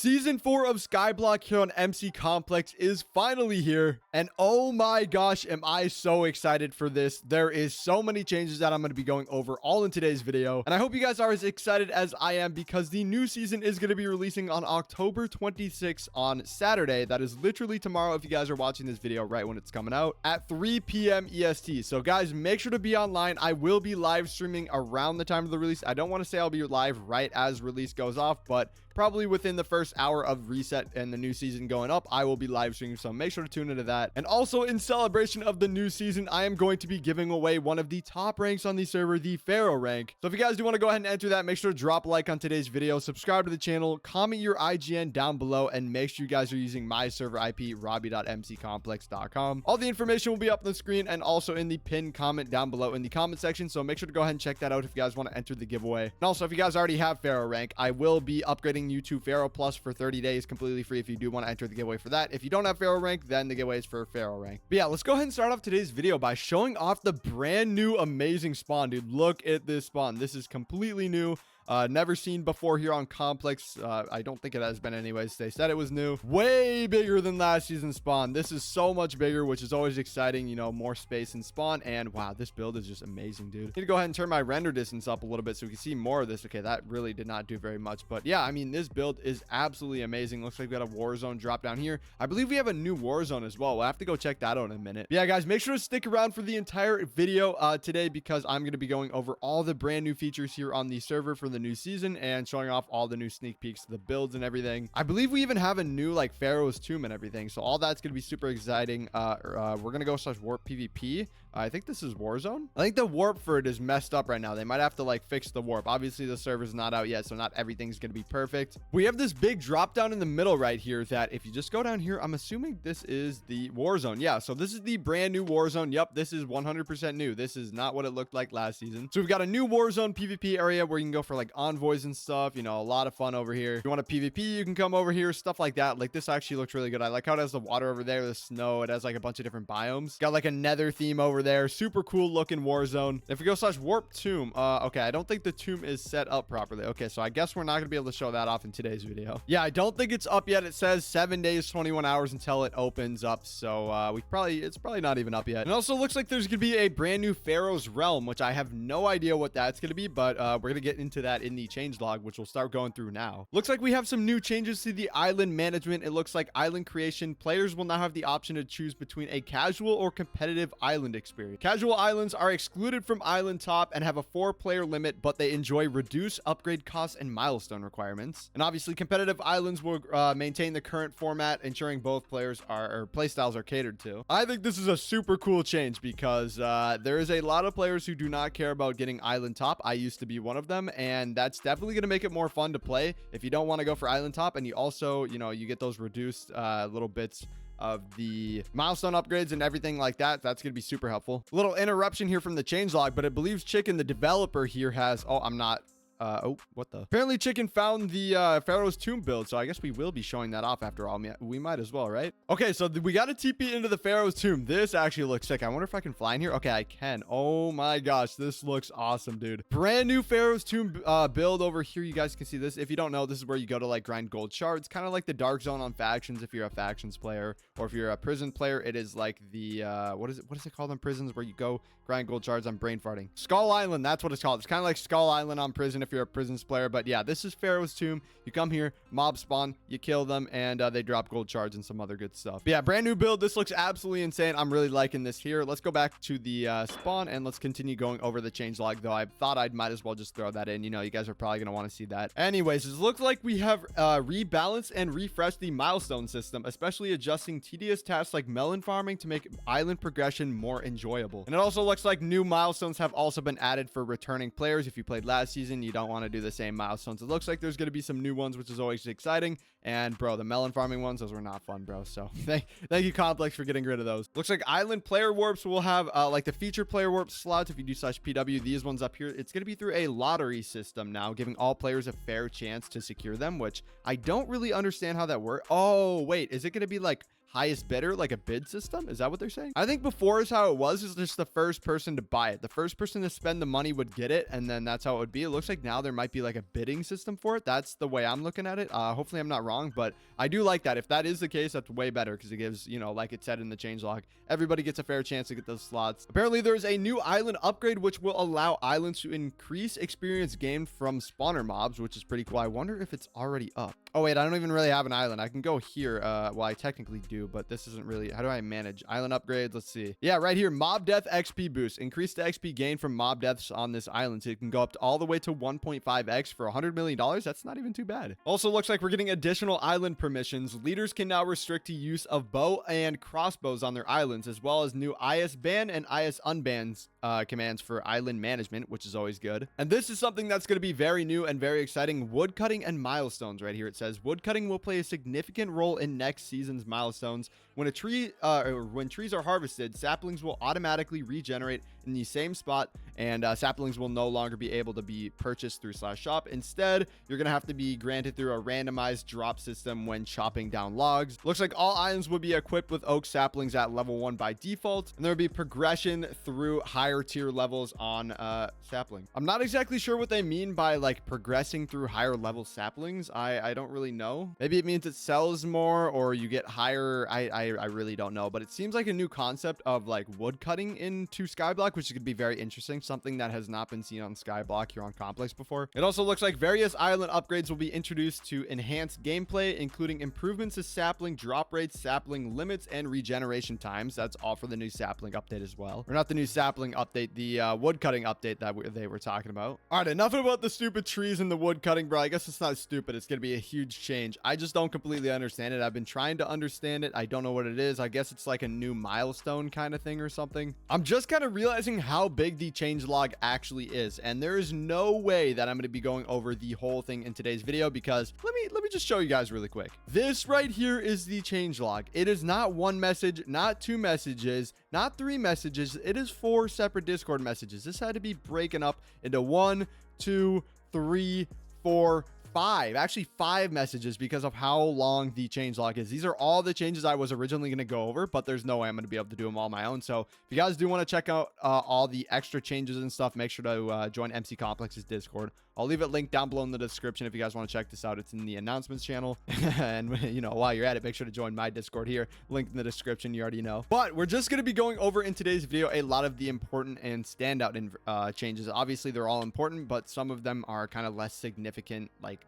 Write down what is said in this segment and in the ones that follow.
Season 4 of Skyblock here on MC Complex is finally here, and oh my gosh, am I so excited for this. There is so many changes that I'm going to be going over all in today's video, and I hope you guys are as excited as I am because the new season is going to be releasing on October 26th on Saturday. That is literally tomorrow if you guys are watching this video right when it's coming out at 3 p.m. EST. So guys, make sure to be online. I will be live streaming around the time of the release. I don't want to say I'll be live right as release goes off, but probably within the first hour of reset and the new season going up, I will be live streaming, so make sure to tune into that. And also, in celebration of the new season, I am going to be giving away one of the top ranks on the server, the Pharaoh rank. So if you guys do want to go ahead and enter that, make sure to drop a like on today's video, subscribe to the channel, comment your IGN down below, and make sure you guys are using my server IP, rawbie.mccomplex.com. All the information will be up on the screen and also in the pinned comment down below in the comment section, so make sure to go ahead and check that out if you guys want to enter the giveaway. And also, if you guys already have Pharaoh rank, I will be upgrading you to Pharaoh Plus for 30 days completely free if you do want to enter the giveaway for that. If you don't have Pharaoh rank, then the giveaway is for Pharaoh rank. But yeah, let's go ahead and start off today's video by showing off the brand new amazing spawn, dude. Look at this spawn. This is completely new. Never seen before here on Complex. I don't think it has been anyways. They said it was new. Way bigger than last season's spawn. This is so much bigger, which is always exciting. You know, more space in spawn. And wow, this build is just amazing, dude. Need to go ahead and turn my render distance up a little bit so we can see more of this. Okay, that really did not do very much. But yeah, I mean, this build is absolutely amazing. Looks like we got a war zone drop down here. I believe we have a new war zone as well. We'll have to go check that out in a minute. But yeah, guys, make sure to stick around for the entire video today because I'm going to be going over all the brand new features here on the server for the new season and showing off all the new sneak peeks of the builds and everything. I believe we even have a new like Pharaoh's tomb and everything, so all that's going to be super exciting. We're going to go / warp PvP. I think this is Warzone. I think the warp for it is messed up right now. They might have to like fix the warp. Obviously the server's not out yet, so not everything's going to be perfect. We have this big drop down in the middle right here that if you just go down here, I'm assuming this is the Warzone. Yeah, so this is the brand new Warzone. Yep, this is 100% new. This is not what it looked like last season. So we've got a new Warzone PvP area where you can go for like envoys and stuff. You know, a lot of fun over here. If you want a PvP, you can come over here, stuff like that. Like this actually looks really good. I like how it has the water over there, the snow. It has like a bunch of different biomes. Got like a nether theme over there. Super cool looking Warzone. If we go / warp tomb, okay, I don't think the tomb is set up properly. Okay, so I guess we're not gonna be able to show that off in today's video. Yeah, I don't think it's up yet. It says 7 days 21 hours until it opens up, so it's probably not even up yet. And also looks like there's gonna be a brand new Pharaoh's realm, which I have no idea what that's gonna be, but we're gonna get into that in the changelog, which we'll start going through now. Looks like we have some new changes to the island management. It looks like island creation players will now have the option to choose between a casual or competitive island experience. Casual islands are excluded from island top and have a 4-player limit, but they enjoy reduced upgrade costs and milestone requirements. And obviously competitive islands will maintain the current format, ensuring both players or playstyles are catered to. I think this is a super cool change because there is a lot of players who do not care about getting island top. I used to be one of them, and that's definitely going to make it more fun to play if you don't want to go for island top, and you also, you know, you get those reduced little bits of the milestone upgrades and everything like that. That's going to be super helpful. A little interruption here from the changelog, but it believes Chicken, the developer here, has oh, what the? Apparently Chicken found the Pharaoh's tomb build, so I guess we will be showing that off after all. We might as well, right? Okay, so we got a TP into the Pharaoh's tomb. This actually looks sick. I wonder if I can fly in here. Okay, I can. Oh my gosh, this looks awesome, dude. Brand new Pharaoh's tomb build over here. You guys can see this. If you don't know, this is where you go to like grind gold shards, kind of like the dark zone on factions if you're a factions player, or if you're a prison player, it is like the what is it called on prisons where you go grind gold shards? I'm brain farting. Skull Island, that's what it's called. It's kind of like Skull Island on prison if you're a prisons player. But yeah, this is Pharaoh's tomb. You come here, mob spawn, you kill them, and they drop gold shards and some other good stuff. But yeah, brand new build. This looks absolutely insane. I'm really liking this here. Let's go back to the spawn and let's continue going over the changelog, though I thought I might as well just throw that in. You know, you guys are probably going to want to see that. Anyways, it looks like we have rebalanced and refreshed the milestone system, especially adjusting tedious tasks like melon farming to make island progression more enjoyable. And it also looks like new milestones have also been added for returning players. If you played last season, you don't want to do the same milestones. It looks like there's going to be some new ones, which is always exciting. And bro, the melon farming ones, those were not fun, bro. So thank you Complex for getting rid of those. Looks like island player warps will have like the feature player warp slots. If you do /PW, these ones up here, it's going to be through a lottery system now, giving all players a fair chance to secure them, which I don't really understand how that works. Oh wait, is it going to be like highest bidder, like a bid system. Is that what they're saying? I think before is how it was. It's just the first person to buy it. The first person to spend the money would get it, and then that's how it would be. It looks like now there might be like a bidding system for it. That's the way I'm looking at it. Hopefully I'm not wrong, but I do like that. If that is the case, that's way better because it gives, you know, like it said in the changelog, everybody gets a fair chance to get those slots. Apparently there's a new island upgrade which will allow islands to increase experience gained from spawner mobs, which is pretty cool. I wonder if it's already up. Oh wait, I don't even really have an island. I can go here. Well, I technically do, but this isn't really. How do I manage island upgrades? Let's see. Yeah, right here, mob death XP boost. Increase the XP gain from mob deaths on this island, so it can go up to all the way to 1.5x for $100 million. That's not even too bad. Also looks like we're getting additional island permissions. Leaders can now restrict the use of bow and crossbows on their islands, as well as new IS ban and IS unbans commands for island management, which is always good. And this is something that's going to be very new and very exciting. Woodcutting and milestones. Right here it says woodcutting will play a significant role in next season's milestones. When trees are harvested, saplings will automatically regenerate in the same spot, and saplings will no longer be able to be purchased through /shop. Instead, you're gonna have to be granted through a randomized drop system when chopping down logs. Looks like all islands will be equipped with oak saplings at level 1 by default, and there will be progression through higher tier levels on sapling. I'm not exactly sure what they mean by like progressing through higher level saplings. I don't really know. Maybe it means it sells more or you get higher. I really don't know, but it seems like a new concept of like wood cutting into Skyblock, which is going to be very interesting. Something that has not been seen on Skyblock here on Complex before. It also looks like various island upgrades will be introduced to enhance gameplay, including improvements to sapling drop rates, sapling limits, and regeneration times. That's all for the new sapling update as well. Or not the new sapling update, the wood cutting update that they were talking about. All right, enough about the stupid trees and the wood cutting, bro. I guess it's not stupid. It's going to be a huge change. I just don't completely understand it. I've been trying to understand it. I don't know what it is. I guess it's like a new milestone kind of thing or something. I'm just kind of realizing how big the changelog actually is, and there is no way that I'm going to be going over the whole thing in today's video because let me just show you guys really quick. This right here is the changelog. It is not one message, not two messages, not three messages. It is 4 separate Discord messages. This had to be breaking up into 1, 2, 3, 4, 5, actually 5 messages because of how long the changelog is. These are all the changes I was originally going to go over, but there's no way I'm going to be able to do them all on my own. So if you guys do want to check out all the extra changes and stuff, make sure to join MC Complex's Discord. I'll leave it linked down below in the description if you guys want to check this out. It's in the announcements channel. And, you know, while you're at it, make sure to join my Discord here. Linked in the description. You already know. But we're just going to be going over in today's video a lot of the important and standout changes. Obviously, they're all important, but some of them are kind of less significant, like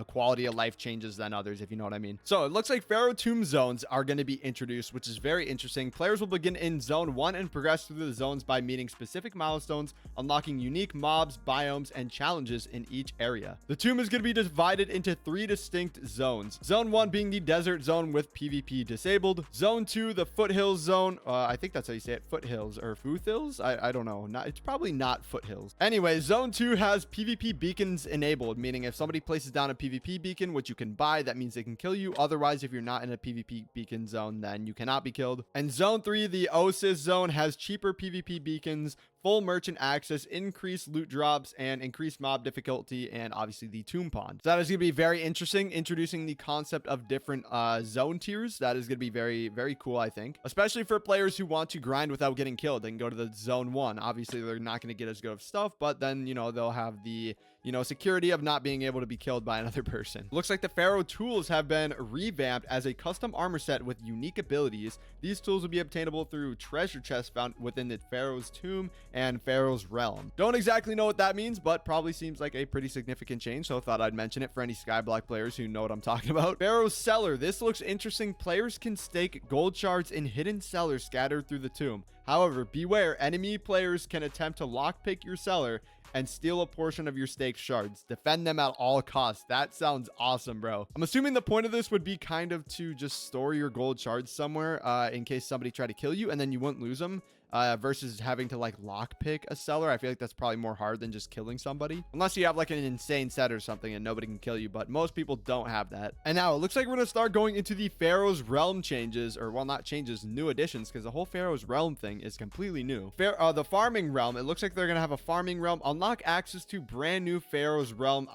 quality of life changes than others, if you know what I mean. So it looks like Pharaoh Tomb zones are going to be introduced, which is very interesting. Players will begin in zone 1 and progress through the zones by meeting specific milestones, unlocking unique mobs, biomes, and challenges in each area. The tomb is going to be divided into 3 distinct zones. Zone 1 being the desert zone with PvP disabled. Zone 2, the foothills zone. I think that's how you say it, foothills or foothills. I don't know. It's probably not foothills. Anyway, zone 2 has PvP beacons enabled, meaning if somebody places down a PvP beacon, which you can buy, that means they can kill you. Otherwise, if you're not in a PvP beacon zone, then you cannot be killed. And zone 3, the Oasis zone, has cheaper PvP beacons, full merchant access, increased loot drops, and increased mob difficulty, and obviously the tomb pond. So that is going to be very interesting, introducing the concept of different zone tiers. That is going to be very, very cool, I think, especially for players who want to grind without getting killed. They can go to the zone 1. Obviously, they're not going to get as good of stuff, but then, you know, they'll have the, you know, security of not being able to be killed by another person. Looks like the Pharaoh tools have been revamped as a custom armor set with unique abilities. These tools will be obtainable through treasure chests found within the Pharaoh's tomb and Pharaoh's realm. Don't exactly know what that means, but probably seems like a pretty significant change, so I thought I'd mention it for any Skyblock players who know what I'm talking about. Pharaoh's cellar. This looks interesting. Players can stake gold shards in hidden cellars scattered through the tomb. However, beware, enemy players can attempt to lockpick your cellar and steal a portion of your staked shards. Defend them at all costs. That sounds awesome, bro. I'm assuming the point of this would be kind of to just store your gold shards somewhere in case somebody tried to kill you, and then you wouldn't lose them. versus having to like lockpick a cellar. I feel like that's probably more hard than just killing somebody, unless you have like an insane set or something and nobody can kill you, but most people don't have that. And now it looks like we're gonna start going into the Pharaoh's Realm changes, or well, not changes, new additions, because the whole Pharaoh's Realm thing is completely new. The farming realm, it looks like they're gonna have a farming realm. Unlock access to brand new Pharaoh's Realm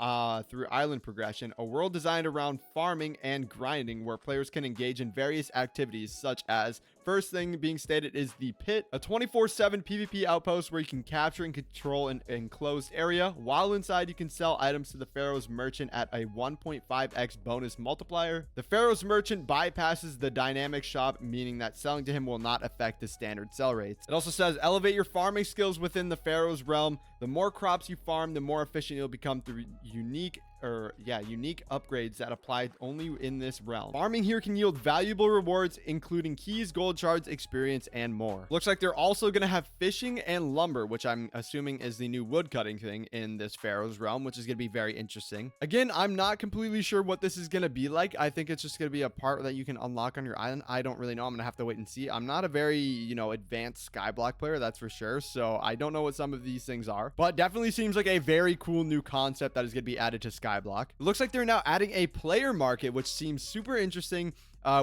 through island progression, a world designed around farming and grinding where players can engage in various activities such as, first thing being stated is the pit, a 24/7 PvP outpost where you can capture and control an enclosed area. While inside, you can sell items to the Pharaoh's merchant at a 1.5x bonus multiplier. The Pharaoh's merchant bypasses the dynamic shop, meaning that selling to him will not affect the standard sell rates. It also says elevate your farming skills within the Pharaoh's realm. The more crops you farm, the more efficient you'll become through unique upgrades that apply only in this realm. Farming here can yield valuable rewards, including keys, gold shards, experience, and more. Looks like they're also going to have fishing and lumber, which I'm assuming is the new wood cutting thing in this Pharaoh's realm, which is going to be very interesting. Again, I'm not completely sure what this is going to be like. I think it's just going to be a part that you can unlock on your island. I don't really know. I'm going to have to wait and see. I'm not a very, advanced Skyblock player, that's for sure. So I don't know what some of these things are, but definitely seems like a very cool new concept that is going to be added to Skyblock. It looks like they're now adding a player market, which seems super interesting.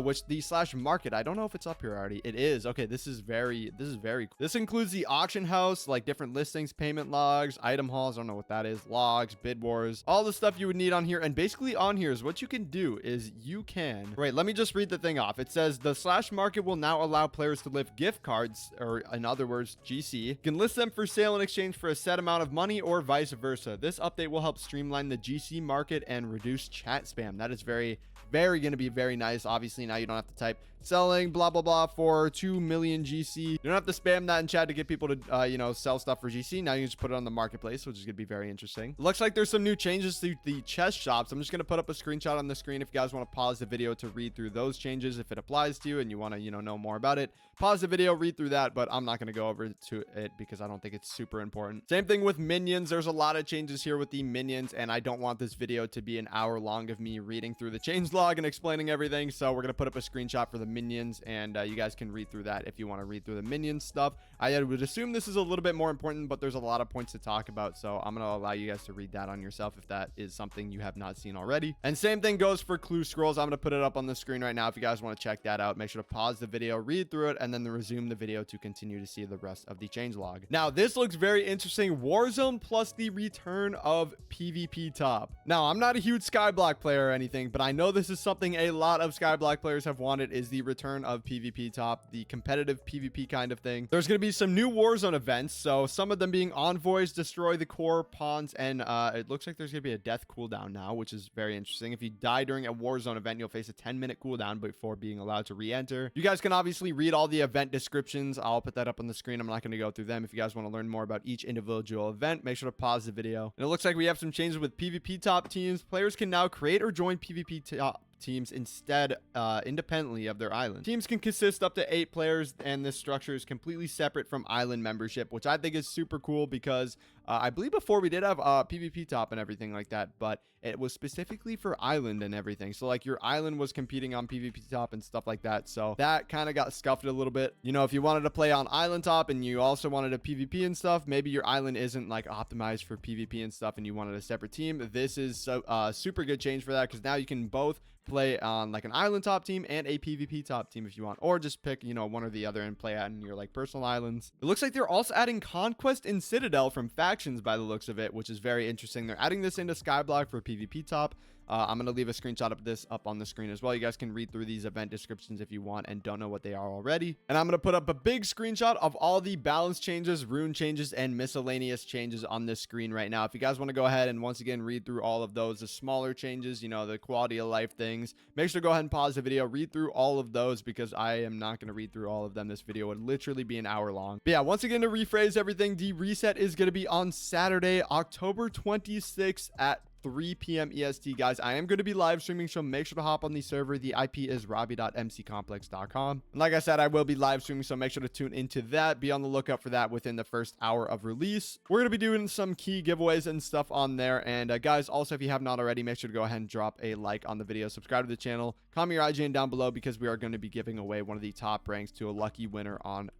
Which the /market, I don't know if it's up here already. It is. Okay, this is very cool. This includes the auction house, like different listings, payment logs, item hauls, I don't know what that is, logs, bid wars, all the stuff you would need on here. And basically on here is what you can do is you can, wait, let me just read the thing off. It says the /market will now allow players to lift gift cards, or in other words, GC. You can list them for sale in exchange for a set amount of money or vice versa. This update will help streamline the GC market and reduce chat spam. That is very going to be very nice. Obviously, now you don't have to type selling blah blah blah for 2 million GC. You don't have to spam that in chat to get people to sell stuff for GC. Now you just put it on the marketplace, which is gonna be very interesting. It looks like there's some new changes to the chest shops. I'm just gonna put up a screenshot on the screen if you guys want to pause the video to read through those changes. If it applies to you and you want to know more about it, pause the video, read through that, but I'm not going to go over to it because I don't think it's super important. Same thing with minions. There's a lot of changes here with the minions, and I don't want this video to be an hour long of me reading through the change log and explaining everything. So we're going to put up a screenshot for the minions, and you guys can read through that if you want to read through the minion stuff. I would assume this is a little bit more important, but there's a lot of points to talk about, so I'm going to allow you guys to read that on yourself if that is something you have not seen already. And same thing goes for clue scrolls. I'm going to put it up on the screen right now if you guys want to check that out. Make sure to pause the video, read through it, and then resume the video to continue to see the rest of the changelog. Now, this looks very interesting. Warzone plus the return of PvP top. Now, I'm not a huge Skyblock player or anything, but I know this is something a lot of Skyblock players have wanted, is the return of PvP top, the competitive PvP kind of thing. There's going to be some new Warzone events, so some of them being envoys, destroy the core, pawns, and it looks like there's going to be a death cooldown now, which is very interesting. If you die during a Warzone event, you'll face a 10-minute cooldown before being allowed to re-enter. You guys can obviously read all the event descriptions. I'll put that up on the screen. I'm not going to go through them. If you guys want to learn more about each individual event, make sure to pause the video. And it looks like we have some changes with PvP top teams. Players can now create or join PvP top teams instead independently of their island. Teams can consist up to 8 players, and this structure is completely separate from island membership, which I think is super cool because I believe before we did have PvP top and everything like that, but it was specifically for island and everything. So like your island was competing on PvP top and stuff like that. So that kind of got scuffed a little bit. If you wanted to play on island top and you also wanted a PvP and stuff, maybe your island isn't like optimized for PvP and stuff and you wanted a separate team. This is super good change for that, because now you can both play on like an island top team and a PvP top team if you want, or just pick one or the other and play on your like personal islands. It looks like they're also adding Conquest and Citadel from factions by the looks of it, which is very interesting. They're adding this into Skyblock for PvP top. I'm going to leave a screenshot of this up on the screen as well. You guys can read through these event descriptions if you want and don't know what they are already. And I'm going to put up a big screenshot of all the balance changes, rune changes, and miscellaneous changes on this screen right now. If you guys want to go ahead and once again read through all of those, the smaller changes, the quality of life things, make sure to go ahead and pause the video, read through all of those, because I am not going to read through all of them. This video would literally be an hour long. But yeah, once again, to rephrase everything, the reset is going to be on Saturday, October 26th at 3 p.m. EST, guys. I am going to be live streaming, so make sure to hop on the server. The IP is rawbie.mccomplex.com. And like I said, I will be live streaming, so make sure to tune into that. Be on the lookout for that within the first hour of release. We're going to be doing some key giveaways and stuff on there. And guys, also, if you have not already, make sure to go ahead and drop a like on the video, subscribe to the channel, comment your IGN down below, because we are going to be giving away one of the top ranks to a lucky winner on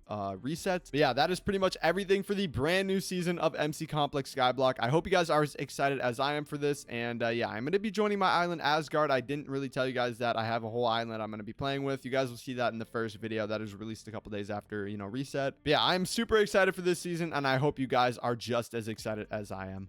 reset. But yeah, that is pretty much everything for the brand new season of MC Complex Skyblock. I hope you guys are as excited as I am for this. And yeah, I'm going to be joining my island Asgard. I didn't really tell you guys that I have a whole island I'm going to be playing with. You guys will see that in the first video that is released a couple days after, you know, reset. But yeah, I'm super excited for this season, and I hope you guys are just as excited as I am.